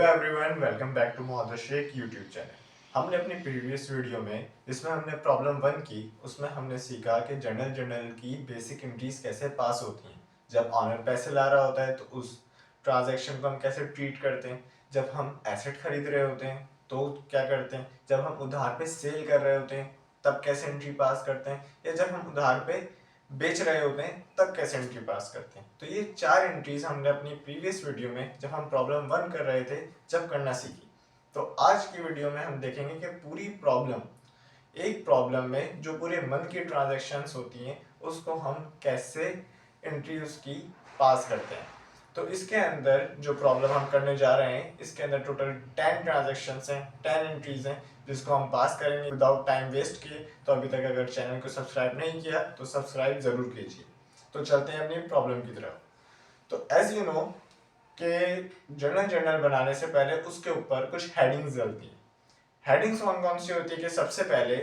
Everyone, welcome back to Mohammed Shaikh YouTube channel. हमने अपनी previous video में जिसमें हमने प्रॉब्लम 1 की, उसमें हमने सीखा कि जर्नल की बेसिक एंट्रीज कैसे पास होती हैं। जब ऑनर पैसे ला रहा होता है तो उस ट्रांजैक्शन को हम कैसे ट्रीट करते हैं। जब हम एसेट खरीद रहे होते हैं तो क्या करते हैं। जब हम उधार पे सेल कर रहे होते हैं तब कैसे एंट्री पास करते हैं, या जब हम उधार पे बेच रहे होते हैं तब कैसे एंट्री पास करते हैं। तो ये 4 एंट्रीज हमने अपनी प्रीवियस वीडियो में जब हम प्रॉब्लम 1 कर रहे थे जब करना सीखी। तो आज की वीडियो में हम देखेंगे कि पूरी प्रॉब्लम, एक प्रॉब्लम में जो पूरे मंथ की ट्रांजैक्शंस होती हैं उसको हम कैसे एंट्री उसकी पास करते हैं। तो इसके अंदर जो प्रॉब्लम हम करने जा रहे हैं, इसके अंदर टोटल 10 ट्रांजैक्शंस हैं, 10 एंट्रीज हैं जिसको हम पास करेंगे विदाउट टाइम वेस्ट किए। तो अभी तक अगर चैनल को सब्सक्राइब नहीं किया तो सब्सक्राइब जरूर कीजिए। तो चलते हैं अपनी प्रॉब्लम की तरफ। तो एज यू नो कि जर्नल बनाने से पहले उसके ऊपर कुछ हेडिंग्स डलती हैं। हेडिंग्स कौन कौन सी होती है कि सबसे पहले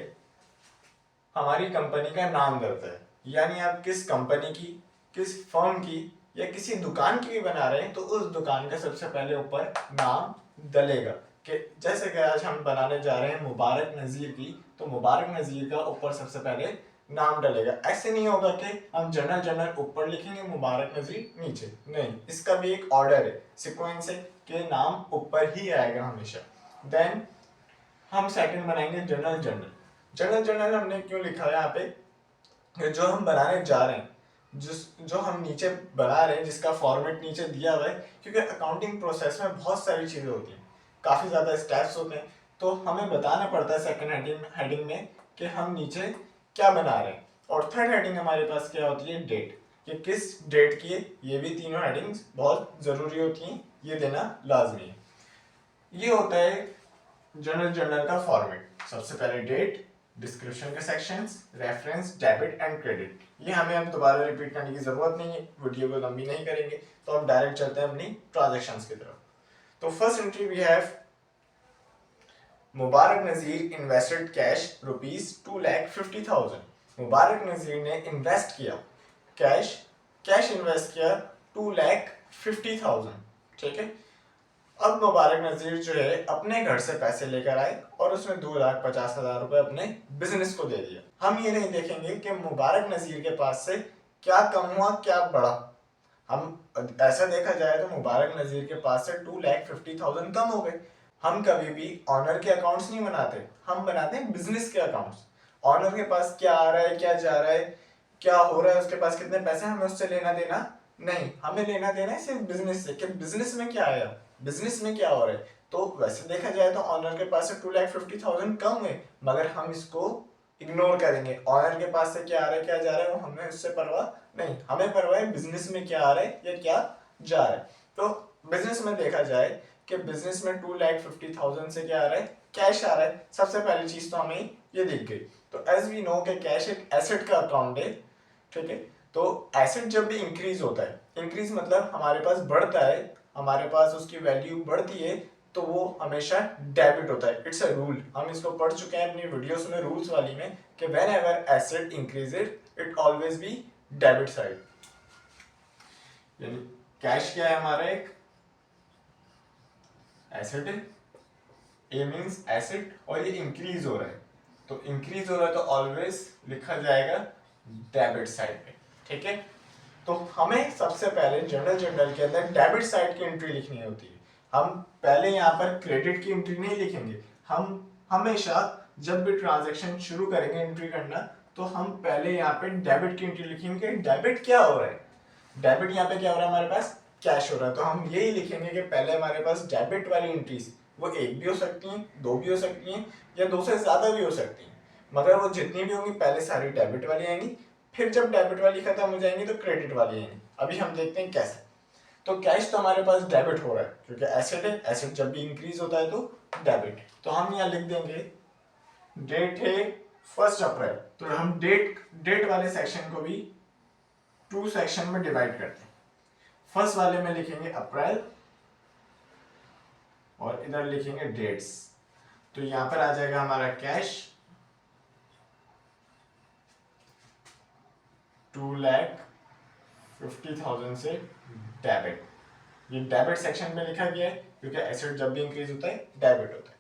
हमारी कंपनी का नाम डलता है, यानी आप किस कंपनी की, किस फर्म की या किसी दुकान की भी बना रहे हैं तो उस दुकान का सबसे पहले ऊपर नाम डलेगा। कि जैसे कि आज हम बनाने जा रहे हैं मुबारक नज़ीर की, तो मुबारक नज़ीर का ऊपर सबसे पहले नाम डलेगा। ऐसे नहीं होगा कि हम जर्नल ऊपर लिखेंगे मुबारक नज़ीर नीचे, नहीं, इसका भी एक ऑर्डर है, सीक्वेंस है कि नाम ऊपर ही आएगा हमेशा। देन हम सेकंड बनाएंगे जर्नल हमने क्यों लिखा है यहाँ पे, जो हम बनाने जा रहे हैं, जो हम नीचे बना रहे हैं, जिसका फॉर्मेट नीचे दिया हुआ है, क्योंकि अकाउंटिंग प्रोसेस में बहुत सारी चीज़ें होती हैं, काफ़ी ज़्यादा स्टेप्स होते हैं, तो हमें बताना पड़ता है सेकंड हेडिंग में कि हम नीचे क्या बना रहे हैं। और थर्ड हेडिंग हमारे पास क्या होती है, डेट, कि किस डेट की है। ये भी तीनों हेडिंग्स बहुत ज़रूरी होती हैं, ये देना लाजमी है। ये होता है जर्नल का फॉर्मेट। सबसे पहले डेट, डिस्क्रिप्शन के sections, reference, debit and credit. ये हमें अब दोबारा रिपीट करने की जरूरत नहीं है, वीडियो को लंबी नहीं करेंगे, तो हम डायरेक्ट चलते हैं अपनी ट्रांजैक्शंस की तरफ। तो first entry we have Mubarak Nazir invested cash ₹2,50,000। Mubarak Nazir ने इन्वेस्ट किया कैश इन्वेस्ट किया 2,50,000। ठीक है। अब मुबारक नज़ीर जो है अपने घर से पैसे लेकर आए और उसने 2,50,000 रुपए अपने बिजनेस को दे दिया। हम ये नहीं देखेंगे कि मुबारक नज़ीर के पास से क्या कम हुआ क्या बढ़ा। हम ऐसा देखा जाए तो मुबारक नज़ीर के पास से 2,50,000 कम हो गए। हम कभी भी ऑनर के अकाउंट्स नहीं बनाते, हम बनाते हैं बिजनेस के अकाउंट्स। ऑनर के पास क्या आ रहा है, क्या जा रहा है, क्या हो रहा है, उसके पास कितने पैसे, हमें उससे लेना देना नहीं। हमें लेना देना है सिर्फ बिजनेस से, कि बिजनेस में क्या आया, बिजनेस में क्या हो रहा है। तो वैसे देखा जाए तो ऑनर के पास से 2,50,000 कम हुए, मगर हम इसको इग्नोर करेंगे। ऑनर के पास से क्या आ रहा है क्या जा रहा है वो हमें उससे परवाह नहीं, हमें परवाह है बिजनेस में क्या आ रहा है या क्या जा रहा है। तो बिजनेस में देखा जाए कि बिजनेस में 2,50,000 से क्या आ रहा है, कैश आ रहा है। सबसे पहली चीज तो हमें ये दिख गई। तो एज वी नो कि कैश एक एसेट का अकाउंट है। ठीक है। तो एसेट जब भी इंक्रीज होता है, इंक्रीज मतलब हमारे पास बढ़ता है, हमारे पास उसकी वैल्यू बढ़ती है, तो वो हमेशा डेबिट होता है। इट्स अ रूल, हम इसको पढ़ चुके हैं अपनी वीडियोस में, रूल्स वाली में, कि when ever asset increases it always be debit side. यानी कैश क्या है, हमारा एक एसेट है, ए मींस एसेट, और ये इंक्रीज हो रहा है, तो इंक्रीज हो रहा है तो ऑलवेज लिखा जाएगा डेबिट साइड पे। ठीक है। तो हमें सबसे पहले जर्नल के अंदर डेबिट साइड की एंट्री लिखनी होती है। हम पहले यहाँ पर क्रेडिट की एंट्री नहीं लिखेंगे। हम हमेशा जब भी ट्रांजैक्शन शुरू करेंगे एंट्री करना, तो हम पहले यहाँ पे डेबिट की एंट्री लिखेंगे। डेबिट क्या हो रहा है, डेबिट यहाँ पे क्या हो रहा है, हमारे पास कैश हो रहा है, तो हम यही लिखेंगे कि पहले हमारे पास डेबिट वाली एंट्रीज, वो एक भी हो सकती हैं, दो भी हो सकती हैं, या दो से ज्यादा भी हो सकती हैं, मगर वो जितनी भी होंगी पहले सारी डेबिट वाली आएंगी, फिर जब डेबिट वाली खत्म हो जाएंगी तो क्रेडिट वाली आएंगी। अभी हम देखते हैं कैसे। तो कैश तो हमारे पास डेबिट हो रहा है क्योंकि एसेट है, एसेट जब भी इंक्रीज होता है तो डेबिट। तो हम यहाँ लिख देंगे डेट है 1 अप्रैल। तो हम डेट वाले सेक्शन को भी 2 सेक्शन में डिवाइड करते हैं। फर्स्ट वाले में लिखेंगे अप्रैल और इधर लिखेंगे डेट्स। तो यहां पर आ जाएगा हमारा कैश 2,50,000 से डेबिट। ये डेबिट सेक्शन में लिखा गया है क्योंकि एसेट जब भी इंक्रीज होता है डेबिट होता है।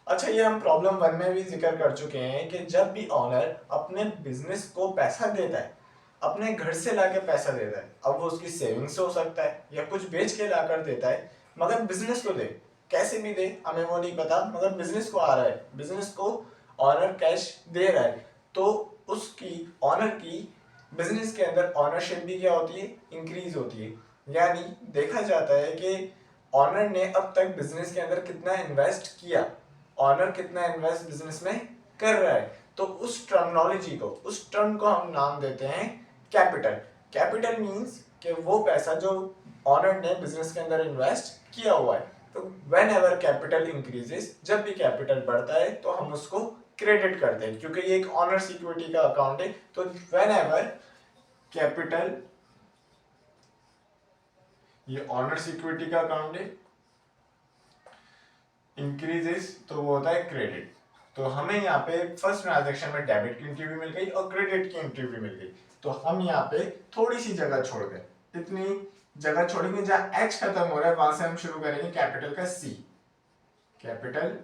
अच्छा, ये हम प्रॉब्लम 1 में भी जिक्र कर चुके हैं कि जब भी ऑनर अपने बिजनेस को पैसा देता है, अपने घर से लाके पैसा देता है, अब वो उसकी सेविंग्स से हो सकता है या कुछ बेच के लाकर देता है, मगर बिजनेस को दे, कैसे भी दे हमें वो नहीं पता, मगर बिजनेस को आ रहा है, बिजनेस को ऑनर कैश दे रहा है, तो उसकी ऑनर की बिजनेस के अंदर ऑनरशिप भी क्या होती है, इंक्रीज होती है। यानी देखा जाता है कि ऑनर ने अब तक बिजनेस के अंदर कितना इन्वेस्ट किया, ऑनर कितना इन्वेस्ट बिजनेस में कर रहा है, तो उस टर्मिनोलॉजी को, उस टर्म को हम नाम देते हैं कैपिटल। कैपिटल मींस कि वो पैसा जो ऑनर ने बिजनेस के अंदर इन्वेस्ट किया हुआ है। तो व्हेन एवर कैपिटल इंक्रीजेस, जब भी कैपिटल बढ़ता है तो हम उसको क्रेडिट करते हैं, क्योंकि ये एक ऑनर सिक्योरिटी का अकाउंट है। तो व्हेन एवर कैपिटल, ये ऑनर सिक्योरिटी का अकाउंट है, इंक्रीजेस तो वो होता है क्रेडिट। तो हमें यहाँ पे फर्स्ट ट्रांजैक्शन में डेबिट की एंट्री भी मिल गई और क्रेडिट की एंट्री भी मिल गई। तो हम यहाँ पे थोड़ी सी जगह छोड़ गए, इतनी जगह छोड़ेंगे जहाँ एच खत्म हो रहा है, वहां से हम शुरू करेंगे कैपिटल का सी। कैपिटल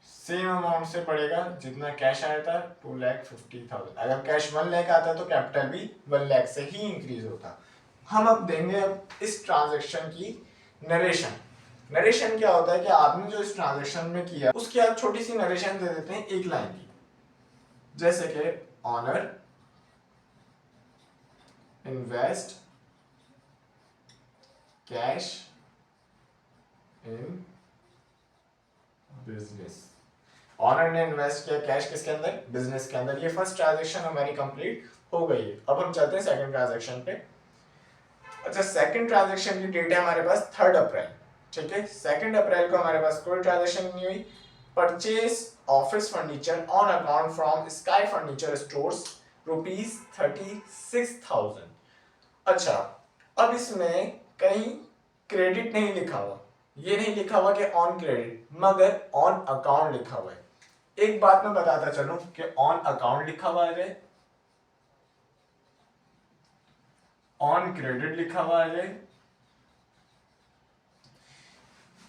सेम अमाउंट से बढ़ेगा जितना कैश आया था, 2,50,000। अगर कैश 1 लाख आता तो कैपिटल भी 1 लाख से ही इंक्रीज होता। हम अब देंगे अब इस ट्रांजैक्शन की नरेशन। नरेशन क्या होता है कि आपने जो इस ट्रांजैक्शन में किया उसकी आप छोटी सी नरेशन दे देते हैं, एक लाइन की, जैसे कि owner invest cash in business. Owner ने इन्वेस्ट किया कैश किसके अंदर, बिजनेस के अंदर। ये फर्स्ट ट्रांजैक्शन हमारी कंप्लीट हो गई है। अब हम चलते हैं सेकंड ट्रांजैक्शन पे। अच्छा, सेकंड ट्रांजैक्शन की डेट है हमारे पास 3 अप्रैल, ठीक है। 2 अप्रैल को हमारे पास कोई ट्रांजैक्शन नहीं हुई। Purchase office furniture on account from sky furniture stores ₹36,000। अच्छा, अब इसमें कहीं क्रेडिट नहीं लिखा हुआ, ये नहीं लिखा हुआ कि ऑन क्रेडिट, मगर ऑन अकाउंट लिखा हुआ है। एक बात मैं बताता चलूं कि ऑन अकाउंट लिखा हुआ है, ऑन क्रेडिट लिखा हुआ है,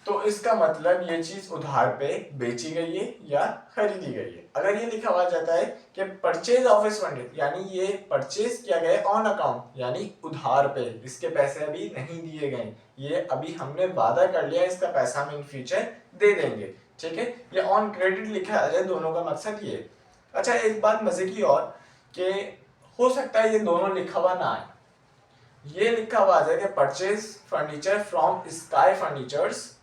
तो इसका मतलब ये चीज उधार पे बेची गई है या खरीदी गई है। अगर ये लिखा हुआ जाता है कि परचेज ऑफिस फंडेड, यानी ये परचेज किया गया ऑन अकाउंट, यानी उधार पे, इसके पैसे अभी नहीं दिए गए, ये अभी हमने वादा कर लिया, इसका पैसा हम इन फ्यूचर दे देंगे, ठीक है। ये ऑन क्रेडिट लिखा है, दोनों का मकसद ये। अच्छा, एक बात मजे की और कि हो सकता है ये दोनों लिखा हुआ ना आए, ये लिखा हुआ आ जाए कि purchase furniture from sky furnitures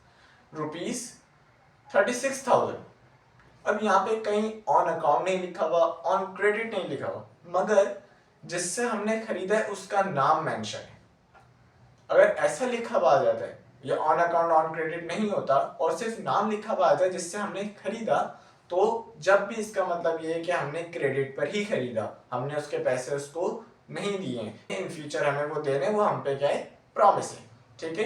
₹36,000। अब यहाँ पे कहीं ऑन अकाउंट नहीं लिखा हुआ, ऑन क्रेडिट नहीं लिखा हुआ, मगर जिससे हमने खरीदा है उसका नाम मेंशन है। अगर ऐसा लिखा हुआ आ जाता है, ये ऑन अकाउंट ऑन क्रेडिट नहीं होता और सिर्फ नाम लिखा हुआ आ जाए जिससे हमने खरीदा, तो जब भी इसका मतलब ये है कि हमने क्रेडिट पर ही खरीदा, हमने उसके पैसे उसको नहीं दिए, इन फ्यूचर हमें वो देने, वो हम पे क्या है, प्रॉमिस है, ठीक है।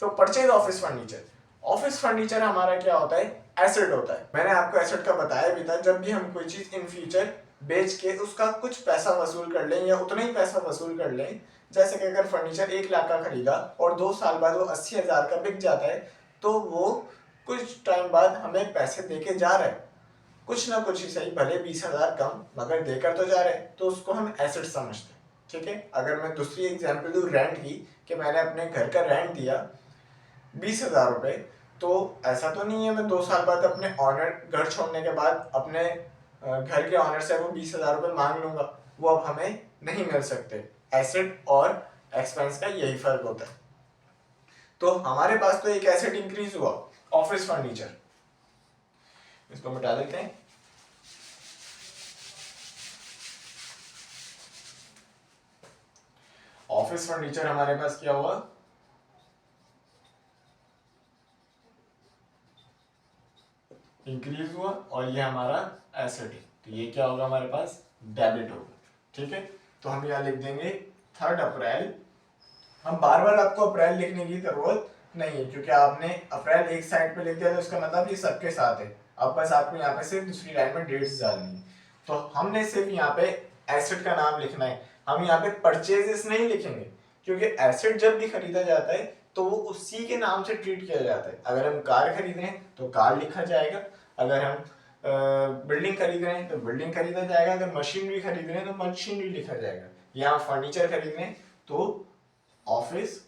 तो purchase office furniture, office furniture हमारा क्या होता है, एसेट होता है। मैंने आपको एसेट का बताया भी था, जब भी हम कोई चीज इन फ्यूचर बेच के उसका कुछ पैसा वसूल कर लें या उतना ही पैसा वसूल कर लें, जैसे कि अगर फर्नीचर 1 लाख का खरीदा और 2 साल बाद वो 80,000 का बिक जाता है, तो वो कुछ टाइम बाद हमें पैसे देके जा रहे हैं, कुछ ना कुछ ही सही, भले 20,000 कम, मगर देकर तो जा रहे हैं, तो उसको हम एसेट समझते हैं, ठीक है। अगर मैं दूसरी एग्जाम्पल दूँ रेंट की, कि मैंने अपने घर का रेंट दिया 20,000 रुपये, तो ऐसा तो नहीं है मैं 2 साल बाद अपने ऑनर, घर छोड़ने के बाद अपने घर के ऑनर से वो 20,000 रुपये मांग लूंगा, वो अब हमें नहीं मिल सकते। एसेट और एक्सपेंस का यही फर्क होता है। तो हमारे पास तो एक एसेट इंक्रीज हुआ, ऑफिस फर्नीचर, इसको मिटा देते हैं। ऑफिस फर्नीचर हमारे पास क्या हुआ, इंक्रीज हुआ, और ये हमारा एसेट है, तो ये क्या होगा हमारे पास, डेबिट होगा, ठीक है। तो हम यहाँ लिख देंगे 3 अप्रैल। हम बार बार आपको अप्रैल लिखने की जरूरत नहीं है, क्योंकि आपने अप्रैल एक साइड पे लिख दिया तो उसका मतलब ये सबके साथ है, अब बस आपको यहाँ पे सिर्फ दूसरी लाइन में डेट्स डालनी है। तो हमने सिर्फ यहाँ पे एसेट का नाम लिखना है, हम यहाँ पे परचेजेस नहीं लिखेंगे, क्योंकि एसेट जब भी खरीदा जाता है तो वो उसी के नाम से ट्रीट किया जाता है। अगर हम कार खरीद रहे हैं तो कार लिखा जाएगा, अगर हम बिल्डिंग खरीद रहे हैं तो बिल्डिंग खरीदा जाएगा, अगर मशीनरी खरीद रहे हैं तो मशीनरी लिखा जाएगा, या फर्नीचर खरीद रहे हैं तो ऑफिस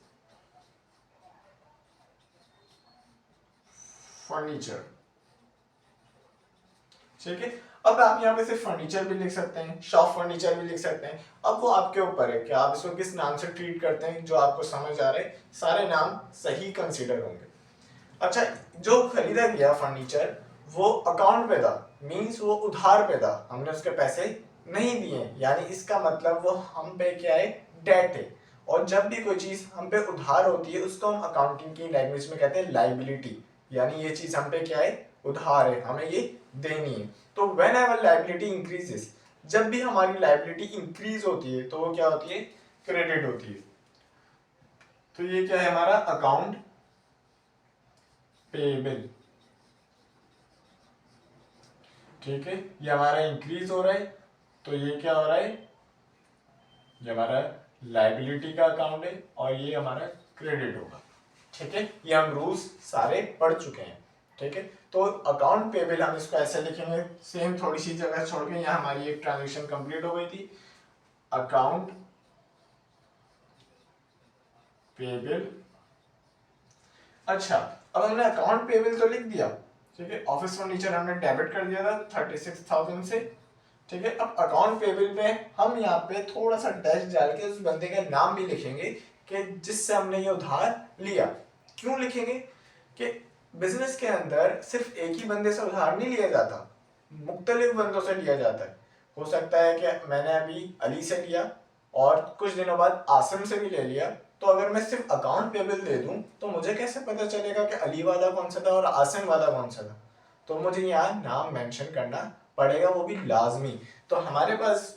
फर्नीचर। ठीक है, अब आप यहाँ पे सिर्फ फर्नीचर भी लिख सकते हैं, शॉप फर्नीचर भी लिख सकते हैं। अब वो आपके ऊपर है कि आप इसको किस नाम से ट्रीट करते हैं। जो आपको समझ आ रहे, सारे नाम सही कंसीडर होंगे। अच्छा, जो खरीदा गया फर्नीचर वो अकाउंट पे था, मींस वो उधार पे था, हमने उसके पैसे नहीं दिए, यानी इसका मतलब वो हम पे क्या है, डेट है। और जब भी कोई चीज हम पे उधार होती है उसको हम अकाउंटिंग की लैंग्वेज में कहते हैं लाइबिलिटी, यानी ये चीज हम पे क्या है, उधार है, हमें ये देनी है। तो व्हेन एवर लाइबिलिटी इंक्रीजेस, जब भी हमारी लाइबिलिटी इंक्रीज होती है तो वो क्या होती है, क्रेडिट होती है। तो ये क्या है हमारा अकाउंट पेबल। ठीक है, ये हमारा इंक्रीज हो रहा है, तो ये क्या हो रहा है, ये हमारा लाइबिलिटी का अकाउंट है और ये हमारा क्रेडिट होगा। ठीक है, ये हम रूल्स सारे पढ़ चुके हैं। ठीक है, तो अकाउंट पेबल हम इसको ऐसे लिखेंगे, सेम थोड़ी सी जगह छोड़ के, यहाँ हमारी एक ट्रांजेक्शन कंप्लीट हो गई थी, अकाउंट पेबल। अच्छा, अब हमने अकाउंट पेबल तो लिख दिया, ठीक है, ऑफिस फर्नीचर हमने डेबिट कर दिया था 36,000 से। ठीक है, अब अकाउंट पेबल पे हम यहाँ पे थोड़ा सा डैश डाल के उस बंदे का नाम भी लिखेंगे कि जिससे हमने ये उधार लिया। क्यों लिखेंगे कि बिजनेस के अंदर सिर्फ एक ही बंदे से उधार नहीं लिया जाता, मुख्तलिफ बंदों से लिया जाता है। हो सकता है कि मैंने अभी अली से लिया और कुछ दिनों बाद आसिम से भी ले लिया, तो अगर मैं सिर्फ अकाउंट पेबल दे दूं तो मुझे कैसे पता चलेगा कि अली वाला कौन सा था और आसिम वाला कौन सा था। तो मुझे यहाँ नाम मेंशन करना पड़ेगा, वो भी लाजमी। तो हमारे पास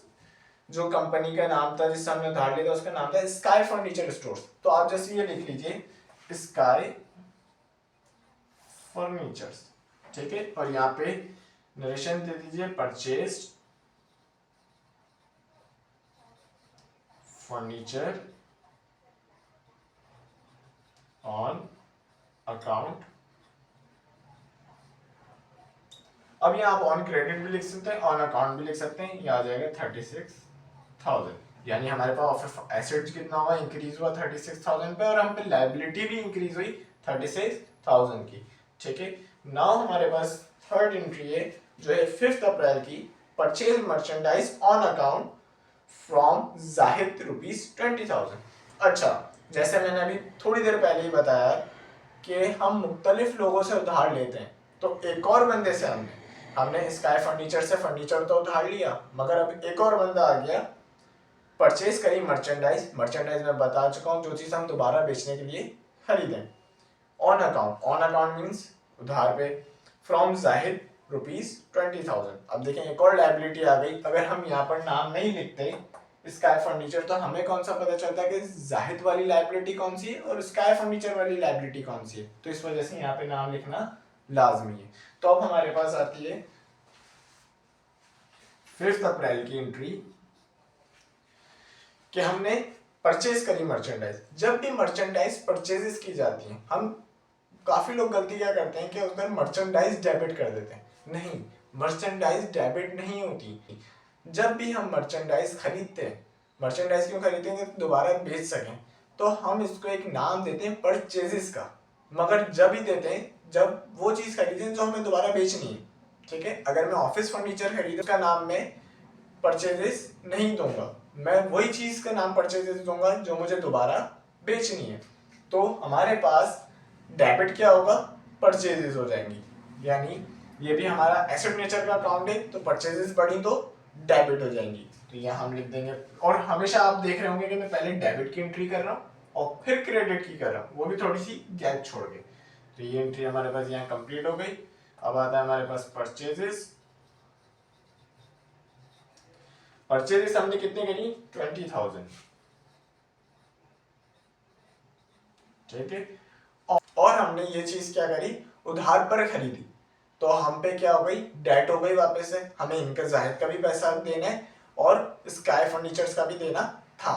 जो कंपनी का नाम था जिससे हमने उधार लिया था उसका नाम था स्काई फर्नीचर स्टोर्स। तो आप जैसे ये लिख लीजिए स्काई फर्नीचर्स। ठीक है, और यहाँ पे नरेशन दे दीजिए परचेज फर्नीचर ऑन अकाउंट। अब यहाँ आप ऑन क्रेडिट भी लिख सकते हैं, ऑन अकाउंट भी लिख सकते हैं। ये आ जाएगा 36,000, यानी हमारे पास एसेट्स कितना हुआ, इंक्रीज हुआ 36,000 पे, और हम पे लाइबिलिटी भी इंक्रीज हुई 36,000 की। ठीक है, नाउ हमारे पास थर्ड एंट्री है जो है 5 अप्रैल की, purchase merchandise on account from Zahid ₹20,000। अच्छा, जैसे मैंने अभी थोड़ी देर पहले ही बताया कि हम मुख्तलिफ लोगों से उधार लेते हैं, तो एक और बंदे से हमने स्काई फर्नीचर से फर्नीचर तो उधार लिया, मगर अब एक और बंदा आ गया, परचेज करी मर्चेंडाइज। मर्चेंडाइज में बता चुका हूँ, जो चीज़ हम दोबारा बेचने के लिए खरीदें। On account, on account means उधार पे, फ्रॉम जाहिद ₹20,000। अब देखें एक और लाइबिलिटी आ गई। अगर हम यहाँ पर नाम नहीं लिखते स्काई फर्नीचर तो हमें कौन सा पता चलता है कि जाहिद वाली लाइबिलिटी कौन सी है और स्काई फर्नीचर वाली लाइबिलिटी कौन सी है। तो इस वजह से यहाँ पे नाम लिखना लाजमी है। तो अब हमारे पास आती है 5 अप्रैल की एंट्री कि हमने परचेज करी मर्चेंडाइज। जब भी मर्चेंडाइज परचेजेस की जाती हैं, हम काफी लोग गलती क्या करते हैं कि उधर मर्चेंडाइज डेबिट कर देते हैं। नहीं, मर्चेंडाइज डेबिट नहीं होती। जब भी हम मर्चेंडाइज खरीदते हैं, मर्चेंडाइज क्यों खरीदते हैं, तो दोबारा बेच सकें, तो हम इसको एक नाम देते हैं परचेजेस का, मगर जब ही देते हैं जब वो चीज खरीदते हैं जो हमें दोबारा बेचनी है। ठीक है, अगर मैं ऑफिस फर्नीचर खरीदूं उसका नाम मैं परचेजेस नहीं दूंगा, मैं वही चीज का नाम परचेजेस दूंगा जो मुझे दोबारा बेचनी है। तो हमारे पास डेबिट क्या होगा, परचेजेस हो जाएंगी, यानी ये भी हमारा एसेट नेचर का अकाउंट है, तो परचेजेस बढ़ी तो डेबिट हो जाएंगी। तो यहाँ हम लिख देंगे, और हमेशा आप देख रहे होंगे कि मैं पहले डेबिट की एंट्री कर रहा हूँ और फिर क्रेडिट की कर रहा हूँ, वो भी थोड़ी सी गैप छोड़ के। तो ये एंट्री हमारे पास यहाँ कंप्लीट हो गई। अब आता है हमारे पास परचेजेस। परचेजेस हमने कितने करी, 20,000। ठीक है, और हमने ये चीज क्या करी, उधार पर खरीदी, तो हम पे क्या हो गई, डेट हो गई वापस से। हमें इनका जाहिद का भी पैसा देना है और स्काई फर्नीचर्स का भी देना था,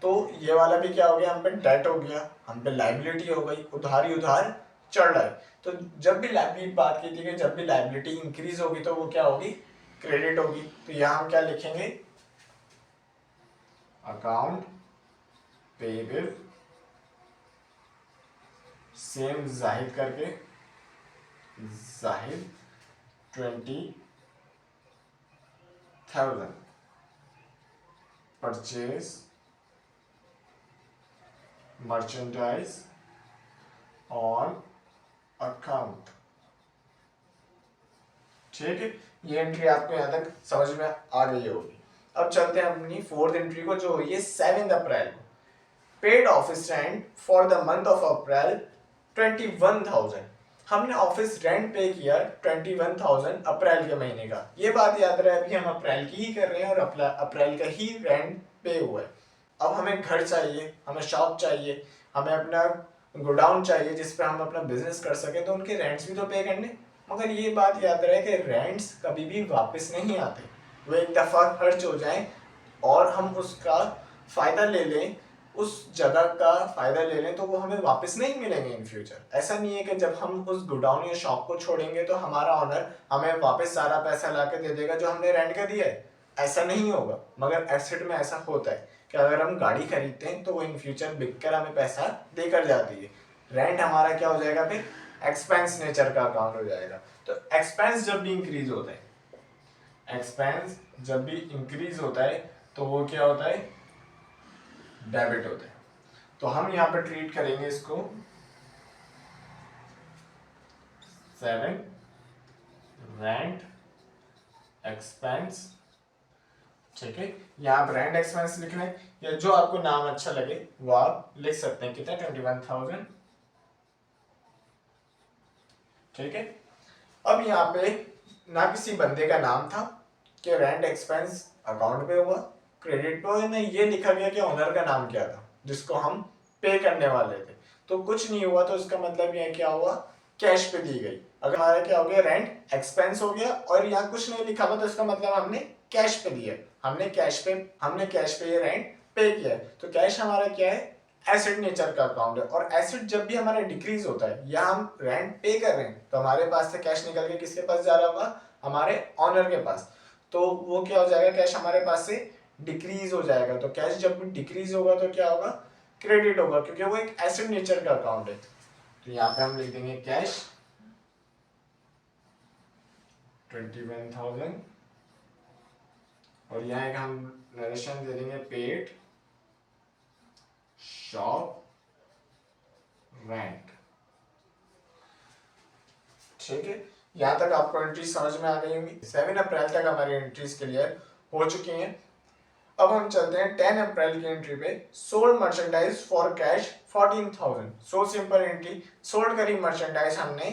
तो ये वाला भी क्या हो गया, हम पे डेट हो गया। हम पे लाइबिलिटी हो गई, उधार ही उधार चढ़ रहा है। तो जब भी लाइबिलिटी बात की थी कि जब भी लाइबिलिटी इंक्रीज होगी तो वो क्या होगी, क्रेडिट होगी। तो यहाँ हम क्या लिखेंगे, अकाउंट पेएबल सेम जाहिद करके, Zahid 20,000 purchase merchandise on account. ठीक है, ये एंट्री आपको यहां तक समझ में आ गई होगी। अब चलते हैं अपनी फोर्थ एंट्री को, जो हुई है 7 अप्रैल को। Paid office rent for the month of April 21,000। हमने ऑफिस रेंट पे किया 21,000 अप्रैल के महीने का। ये बात याद रहे, अभी हम अप्रैल की ही कर रहे हैं और अप्रैल का ही रेंट पे हुआ है। अब हमें घर चाहिए, हमें शॉप चाहिए, हमें अपना गोडाउन चाहिए जिस पे हम अपना बिजनेस कर सके, तो उनके रेंट्स भी तो पे करने। मगर ये बात याद रहे कि रेंट्स कभी भी वापस नहीं आते, वो एक दफ़ा खर्च हो जाए और हम उसका फ़ायदा ले लें, उस जगह का फ़ायदा ले लें, तो वो हमें वापस नहीं मिलेंगे इन फ्यूचर। ऐसा नहीं है कि जब हम उस गोडाउन या शॉप को छोड़ेंगे तो हमारा ऑनर हमें वापस सारा पैसा ला के दे देगा जो हमने रेंट का दिया है, ऐसा नहीं होगा। मगर एसेट में ऐसा होता है कि अगर हम गाड़ी खरीदते हैं तो वो इन फ्यूचर बिककर हमें पैसा देकर जाती है। रेंट हमारा क्या हो जाएगा, फिर एक्सपेंस नेचर का अकाउंट हो जाएगा। तो एक्सपेंस जब भी इंक्रीज होता है, एक्सपेंस जब भी इंक्रीज होता है तो वो क्या होता है, डेबिट होता है। तो हम यहाँ पे ट्रीट करेंगे इसको 7 रेंट एक्सपेंस। ठीक है, यहाँ आप रेंट एक्सपेंस लिख रहे हैं या जो आपको नाम अच्छा लगे वो आप लिख सकते हैं। कितना, 21,000। ठीक है, अब यहाँ पे ना किसी बंदे का नाम था कि रेंट एक्सपेंस अकाउंट पे हुआ, क्रेडिट पे हुआ, ना ये लिखा गया कि ओनर का नाम क्या था जिसको हम पे करने वाले थे। तो कुछ नहीं हुआ, तो इसका मतलब ये क्या हुआ, कैश पे दी गई। अगर हमारा क्या हो गया, रेंट एक्सपेंस हो गया और यहाँ कुछ नहीं लिखा हुआ, तो इसका मतलब हमने कैश पे दिया, हमने कैश पे ये रेंट पे किया। तो कैश हमारा क्या है, एसेट नेचर का अकाउंट है। और एसेट जब भी हमारा डिक्रीज होता है या हम रेंट पे कर रहे हैं तो हमारे पास से कैश निकल के किसके पास जा रहा होगा, हमारे ऑनर के पास। तो वो क्या हो जाएगा, कैश हमारे पास से डिक्रीज हो जाएगा। तो कैश जब भी डिक्रीज होगा तो क्या होगा, क्रेडिट होगा, क्योंकि वो एक एसेट नेचर का अकाउंट है। तो यहाँ पे हम लिख देंगे कैश 21,000 और यहाँ एक हम नरेशन दे देंगे पेड शॉप रेंट। ठीक है, यहाँ तक आपको एंट्री समझ में आ गई होंगी। 7 अप्रैल तक हमारी एंट्रीज क्लियर हो चुकी हैं। अब हम चलते हैं 10 अप्रैल की एंट्री पे। Sold merchandise for cash 14,000। So simple entry, sold करी मर्चेंडाइज हमने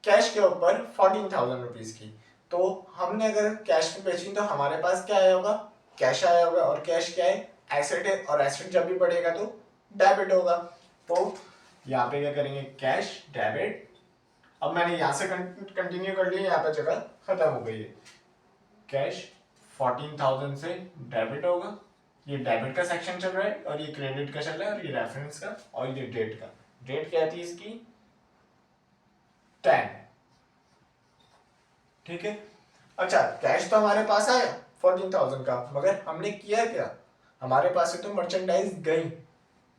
कैश के ऊपर 14,000 रुपीज की। तो हमने अगर कैश पे बेची तो हमारे पास क्या आया होगा, कैश आया होगा। और कैश क्या है, एसेट है, और एसेट जब भी बढ़ेगा तो डेबिट होगा। तो यहाँ पे क्या करेंगे, कैश डेबिट। अब मैंने यहाँ से कंटिन्यू कर लिया, यहाँ पे जगह खत्म हो गई है। कैश 14,000 से डेबिट होगा, ये डेबिट का सेक्शन चल रहा है और ये क्रेडिट का चल रहा है, और ये रेफरेंस का और ये डेट का। डेट क्या थी इसकी, 10। ठीक है, अच्छा कैश तो हमारे पास आया 14,000 का, मगर हमने किया क्या, हमारे पास से तो मर्चेंडाइज गई,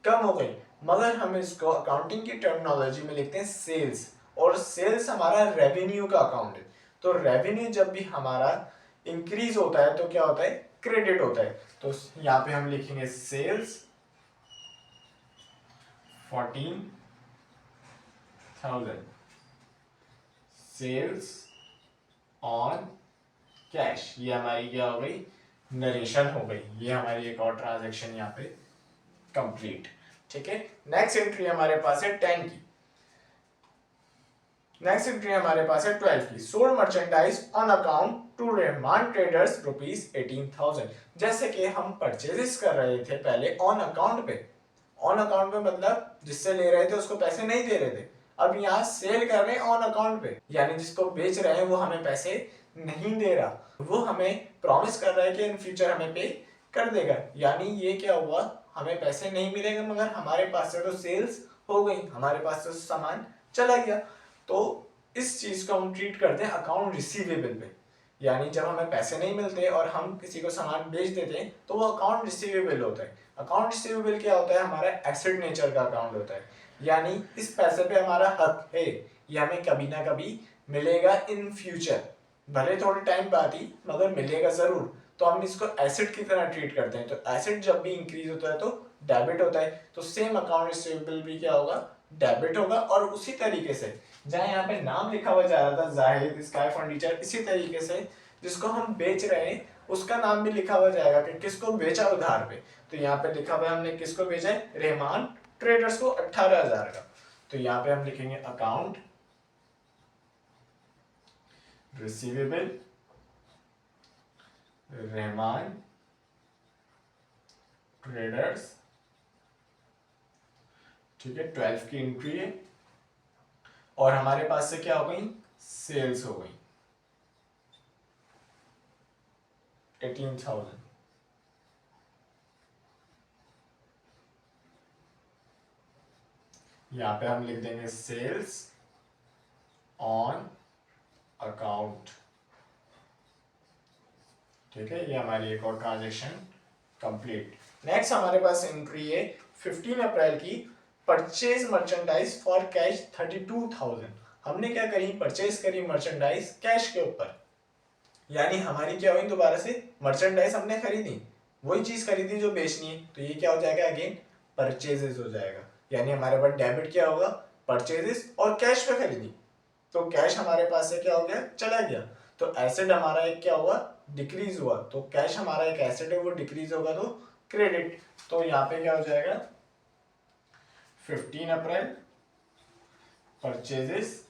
कम हो गई। मगर हम इसको अकाउंटिंग की टर्मिनोलॉजी में लिखते हैं सेल्स, और सेल्स हमारा रेवेन्यू का अकाउंट है। तो रेवेन्यू जब भी हमारा इंक्रीज होता है तो क्या होता है, क्रेडिट होता है। तो यहाँ पे हम लिखेंगे सेल्स 14,000 सेल्स ऑन कैश। ये हमारी क्या हो गई, नरेशन हो गई। ये हमारी एक और ट्रांजैक्शन यहाँ पे कंप्लीट। ठीक है, नेक्स्ट एंट्री हमारे पास है 10 की। नेक्स्ट एंट्री हमारे पास है 12 की। Sold merchandise on account to Rahman traders ₹18,000। जैसे कि हम परचेजेस कर रहे थे पहले ऑन अकाउंट पे, ऑन अकाउंट पे मतलब जिससे ले रहे थे उसको पैसे नहीं दे रहे थे। अब यहाँ सेल कर रहे हैं ऑन अकाउंट पे, यानी जिसको बेच रहे हैं वो हमें पैसे नहीं दे रहा, वो हमें प्रॉमिस कर रहा है कि इन फ्यूचर हमें पे कर देगा। यानी ये क्या हुआ, हमें पैसे नहीं मिलेंगे मगर हमारे पास से तो सेल्स हो गई, हमारे पास तो सामान चला गया। तो इस चीज को हम ट्रीट करते हैं अकाउंट रिसीवेबल पे, यानी जब हमें पैसे नहीं मिलते और हम किसी को सामान बेच देते हैं तो वो अकाउंट रिसीवेबल होता है। अकाउंट रिसीवेबल क्या होता है, हमारा एसेट नेचर का अकाउंट होता है, यानी इस पैसे पे हमारा हक है, ये हमें कभी ना कभी मिलेगा इन फ्यूचर, भले थोड़े टाइम बाद ही मगर मिलेगा जरूर। तो हम इसको एसेट की तरह ट्रीट करते हैं। तो एसेट जब भी इंक्रीज होता है तो डेबिट होता है, तो सेम अकाउंट रिसीवेबल भी क्या होगा, डेबिट होगा। और उसी तरीके से जहाँ यहाँ पे नाम लिखा हुआ जा रहा था जाहिद स्काई फर्नीचर, इसी तरीके से जिसको हम बेच रहे हैं उसका नाम भी लिखा हुआ जाएगा कि किसको बेचा उधार पे। तो यहाँ पे लिखा हुआ है हमने किसको बेचा है, रहमान ट्रेडर्स को 18,000 का। तो यहाँ पे हम लिखेंगे अकाउंट रिसीवेबल रहमान ट्रेडर्स, ठीक है, 12 की एंट्री है। और हमारे पास से क्या हो गई, सेल्स हो गई 18,000। यहां पे हम लिख देंगे सेल्स ऑन अकाउंट, ठीक है, ये हमारी एक और ट्रांजेक्शन कंप्लीट। नेक्स्ट हमारे पास एंट्री है 15 अप्रैल की, परचेज मर्चेंडाइज फॉर कैश 32,000। हमने क्या करी, परचेज करी मर्चेंडाइज कैश के ऊपर, यानी हमारी क्या हुई, दोबारा से मर्चेंडाइज हमने खरीदी, वही चीज खरीदी जो बेचनी है, तो ये क्या हो जाएगा, अगेन परचेजेस हो जाएगा। यानी हमारे पास डेबिट क्या होगा, परचेजेस, और कैश पे खरीदी, तो कैश हमारे पास से क्या हो गया, चला गया। तो एसेट हमारा एक क्या हुआ, डिक्रीज हुआ। तो कैश हमारा एक एसेट है, वो डिक्रीज होगा तो क्रेडिट। तो यहाँ पे क्या हो जाएगा, 15 अप्रैल परचेजेस।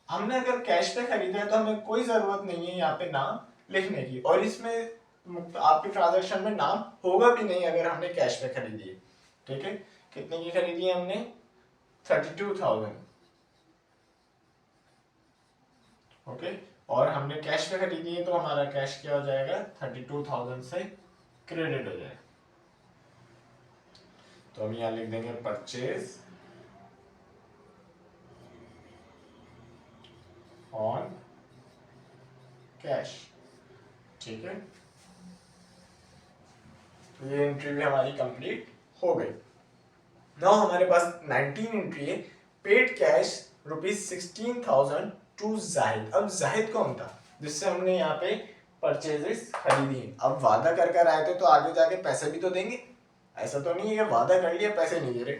हमने अगर कैश पे खरीदा है तो हमें कोई जरूरत नहीं है यहाँ पे नाम लिखने की, और इसमें आपके ट्रांजैक्शन में नाम होगा भी नहीं अगर हमने कैश पे खरीदी है, ठीक है। कितने की खरीदी है हमने, 32,000, ओके। और हमने कैश पे खरीदी है तो हमारा कैश क्या हो जाएगा, 32,000 से क्रेडिट हो जाएगा। तो हम यहाँ लिख देंगे परचेज ऑन कैश, ठीक है। तो ये एंट्री भी हमारी कंप्लीट हो गई। नाउ हमारे पास 19 एंट्री है, पेड कैश ₹16,000 टू जाहिद। अब जाहिद कौन था जिससे हमने यहाँ पे परचेजेस खरीदी। अब वादा कर कर आए थे तो आगे जाके पैसे भी तो देंगे, ऐसा तो नहीं है कि वादा कर लिया पैसे नहीं दे रहे,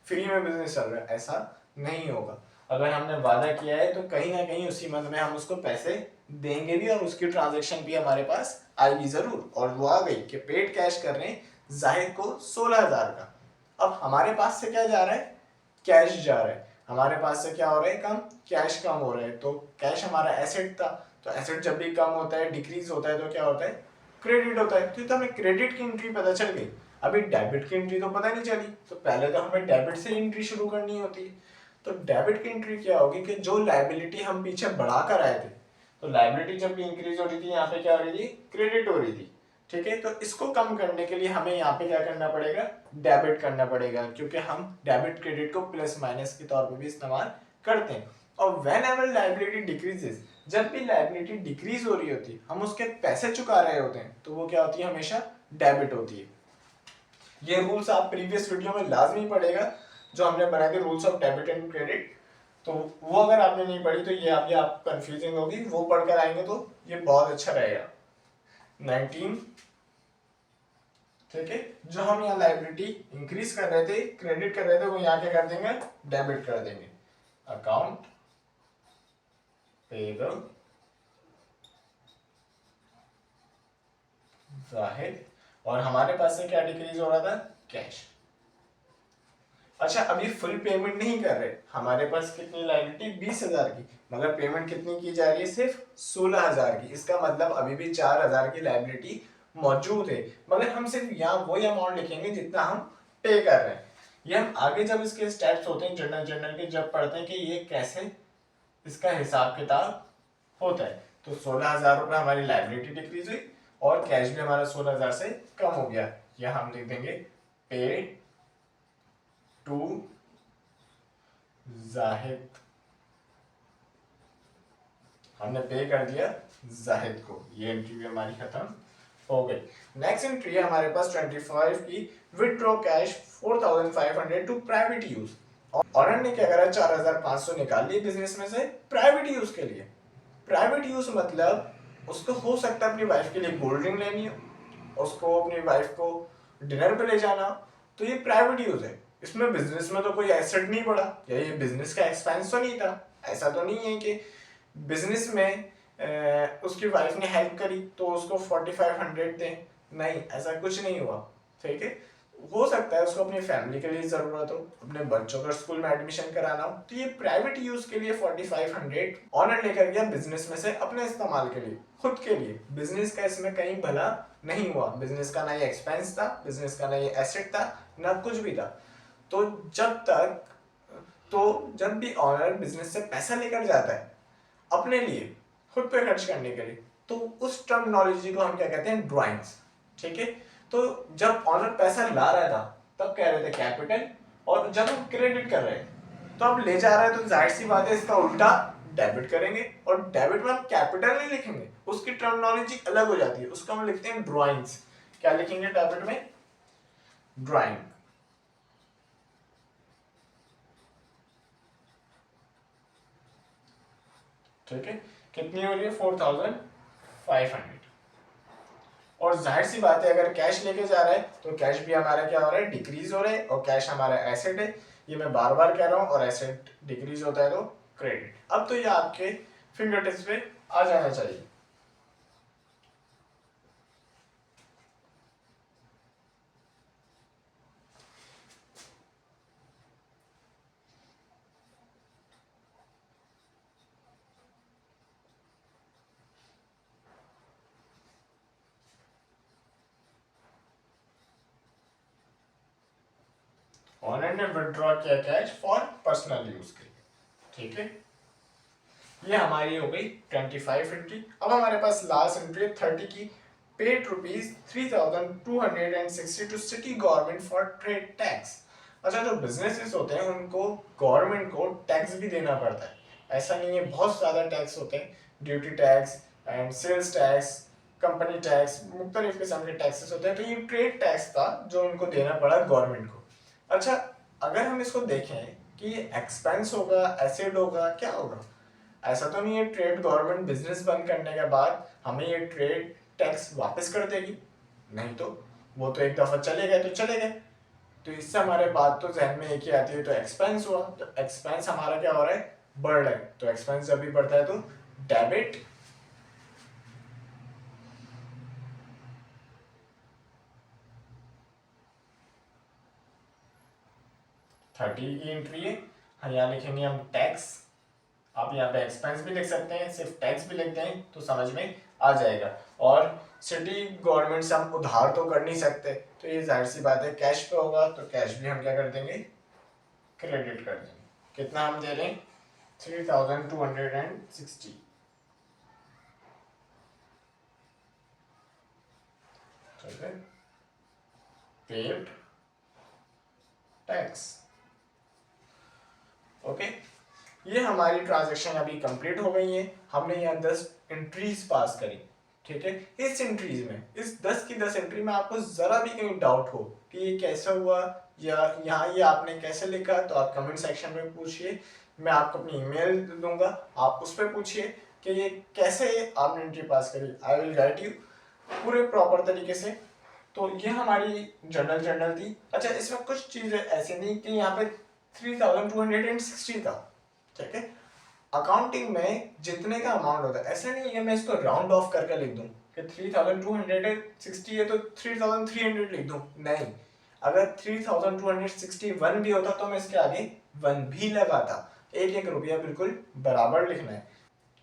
फ्री में बिजनेस चल रहा है, ऐसा नहीं होगा। अगर हमने वादा किया है तो कहीं ना कहीं उसी मंथ में हम उसको पैसे देंगे भी, और उसकी ट्रांजैक्शन भी हमारे पास आएगी जरूर। और वो आ गई कि पेड कैश कर रहे हैं जाहिद को 16,000 का। अब हमारे पास से क्या जा रहा है, कैश जा रहा है, हमारे पास से क्या हो रहा है, कम कैश कम हो रहा है। तो कैश हमारा एसेट था, तो एसेट जब भी कम होता है, डिक्रीज होता है, तो क्या होता है, क्रेडिट होता है। तो हमें क्रेडिट की एंट्री पता चल गई, अभी डेबिट की एंट्री तो पता नहीं चली, तो पहले तो हमें डेबिट से एंट्री शुरू करनी होती है। तो डेबिट की एंट्री क्या होगी कि जो लायबिलिटी हम पीछे बढ़ा कर आए थे, तो लायबिलिटी जब भी इंक्रीज हो रही थी यहाँ पे क्या हो रही थी, क्रेडिट हो रही थी, ठीक है। तो इसको कम करने के लिए हमें यहाँ पे क्या करना पड़ेगा, डेबिट करना पड़ेगा, क्योंकि हम डेबिट क्रेडिट को प्लस माइनस के तौर पे भी इस्तेमाल करते हैं। और व्हेन एवर लायबिलिटी डिक्रीजेस, जब भी लायबिलिटी डिक्रीज हो रही होती है, हम उसके पैसे चुका रहे होते हैं, तो वो क्या होती है, हमेशा डेबिट होती है। ये रूल्स आप प्रीवियस वीडियो में लाजमी पढ़ेगा जो हमने बनाए थे, rules of debit and credit. तो वो अगर आपने नहीं पढ़ी तो ये आप कंफ्यूजिंग होगी, वो पढ़कर आएंगे तो ये बहुत अच्छा रहेगा। 19, ठीक है, जो हम यहाँ लायबिलिटी इंक्रीज कर रहे थे, क्रेडिट कर रहे थे, वो यहाँ क्या कर देंगे, डेबिट कर देंगे। अकाउंट पेबल जाहिद, और हमारे पास से क्या डिक्रीज हो रहा था, कैश। अच्छा, अभी फुल पेमेंट नहीं कर रहे, हमारे पास कितनी लायबिलिटी, 20,000 की, मगर पेमेंट कितनी की जा रही है, सिर्फ 16,000 की। इसका मतलब अभी भी 4,000 की लायबिलिटी मौजूद है, मगर हम सिर्फ यहाँ वही अमाउंट लिखेंगे जितना हम पे कर रहे हैं। ये हम आगे जब इसके स्टेप्स होते हैं जनरल के, जब पढ़ते हैं कि ये कैसे इसका हिसाब किताब होता है। तो 16,000 रुपये हमारी लायबिलिटी डिक्रीज हुई, और कैश भी हमारा 16,000 से कम हो गया। यह हम लिख देंगे पेड टू जाहिद, हमने पे कर दिया जाहिद को, ये एंट्री भी हमारी खत्म हो गई। नेक्स्ट एंट्री है हमारे पास 25 की, withdraw cash 4500 to private use. Owner ने क्या करा, 4500 निकाल लिए बिजनेस में से प्राइवेट यूज के लिए। प्राइवेट यूज मतलब उसको हो सकता है अपनी वाइफ के लिए कोल्ड ड्रिंक लेनी हो, उसको अपनी वाइफ को डिनर पे ले जाना हो, तो ये प्राइवेट यूज है। इसमें बिजनेस में तो कोई एसेट नहीं पड़ा, या ये बिजनेस का एक्सपेंस तो नहीं था। ऐसा तो नहीं है कि बिजनेस में उसकी वाइफ ने हेल्प करी तो उसको 4500 दें, नहीं, ऐसा कुछ नहीं हुआ। ठीक है, हो सकता है उसको अपनी फैमिली के लिए जरूरत हो, अपने बच्चों का स्कूल में एडमिशन कराना हो, तो ये प्राइवेट यूज के लिए 4500 ऑनर लेकर गया बिजनेस में से अपने इस्तेमाल के लिए, खुद के लिए। बिजनेस का इसमें कहीं भला नहीं हुआ, बिजनेस का ना ये एक्सपेंस था, बिजनेस का ना ये एसेट था, ना कुछ भी था। तो जब भी ऑनर बिजनेस से पैसा लेकर जाता है अपने लिए, खुद पे खर्च करने के लिए, तो उस टर्मिनोलॉजी को हम क्या कहते हैं, ड्राइंग्स। ठीक है, तो जब ऑनर पैसा ला रहा था तब कह रहे थे कैपिटल, और जब हम क्रेडिट कर रहे हैं तो अब ले जा रहे हैं, तो जाहिर सी बात है इसका उल्टा डेबिट करेंगे, और डेबिट में हम कैपिटल नहीं लिखेंगे, उसकी टर्मिनोलॉजी अलग हो जाती है, उसको हम लिखते हैं ड्राइंग्स। क्या लिखेंगे डेबिट में, ड्राइंग। ठीक है, कितनी हो रही है, 4500। और जाहिर सी बात है अगर कैश लेके जा रहा है तो कैश भी हमारा क्या हो रहा है, डिक्रीज हो रहा है, और कैश हमारा एसेट है, ये मैं बार बार कह रहा हूँ, और एसेट डिक्रीज होता है तो क्रेडिट। अब तो ये आपके फिंगर टिप्स पे आ जाना चाहिए। ऑनर ने विड्रॉ किया कैश फॉर पर्सनल यूज के लिए। ठीक है, ये हमारी हो गई 25 एंट्री। अब हमारे पास लास्ट एंट्री 30 की, paid ₹3260 to city government for trade tax. अच्छा, जो बिजनेसेस होते हैं उनको गवर्नमेंट को टैक्स भी देना पड़ता है, ऐसा नहीं है, बहुत ज़्यादा टैक्स होते हैं, duty tax and sales tax, company tax, मुख्तलिफ किस्म के टैक्सेस होते हैं। तो ये ट्रेड टैक्स था जो उनको देना पड़ा गवर्नमेंट को। अच्छा, अगर हम इसको देखें कि ये एक्सपेंस होगा, एसेट होगा, क्या होगा, ऐसा तो नहीं है ट्रेड गवर्नमेंट बिजनेस बंद करने के बाद हमें ये ट्रेड टैक्स वापस कर देगी, नहीं तो वो तो एक दफा चले गए तो चले गए। तो इससे हमारे बात तो जहन में एक ही आती है, तो एक्सपेंस हुआ, तो एक्सपेंस हमारा क्या हो रहा है, बढ़ रहा है, तो एक्सपेंस जब भी बढ़ता है तो डेबिट। थर्टी की एंट्री है, हाँ, यहाँ लिखेंगे हम टैक्स। आप यहाँ पे एक्सपेंस भी लिख सकते हैं, सिर्फ टैक्स भी लिख दें तो समझ में आ जाएगा। और सिटी गवर्नमेंट से हम उधार तो कर नहीं सकते, तो ये जाहिर सी बात है कैश पे होगा, तो कैश भी हम क्या कर देंगे, क्रेडिट कर देंगे। कितना हम दे रहे हैं, 3260। ठीक है, पेड टैक्स। ओके, ये हमारी ट्रांजैक्शन अभी कंप्लीट हो गई है, हमने यहाँ 10 एंट्रीज पास करी। ठीक है, इस एंट्रीज में, इस 10 की 10 एंट्री में आपको जरा भी कहीं डाउट हो कि ये कैसे हुआ, या यहाँ ये आपने कैसे लिखा, तो आप कमेंट सेक्शन में पूछिए, मैं आपको अपनी ईमेल दूंगा, आप उस पर पूछिए कि ये कैसे आपने एंट्री पास करी, आई विल गाइड यू पूरे प्रॉपर तरीके से। तो ये हमारी जर्नल थी। अच्छा, इसमें कुछ चीज़ें ऐसी नहीं कि यहाँ पे 3260 था। ठीक है, अकाउंटिंग में जितने का अमाउंट होता है, ऐसा नहीं है मैं इसको राउंड ऑफ करके लिख दूं कि 3260 है तो 3300 लिख दूं, नहीं। अगर 3261 भी होता तो मैं इसके आगे 1 भी लगाता, एक एक रुपया बिल्कुल बराबर लिखना है।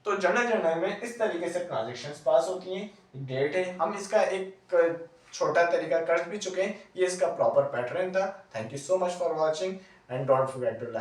तो जर्नल में इस तरीके से ट्रांजेक्शन्स पास होती हैं। डेट है, हम इसका एक छोटा तरीका कर भी चुके हैं, ये इसका प्रॉपर पैटर्न था। Thank you so much for watching and don't forget to like.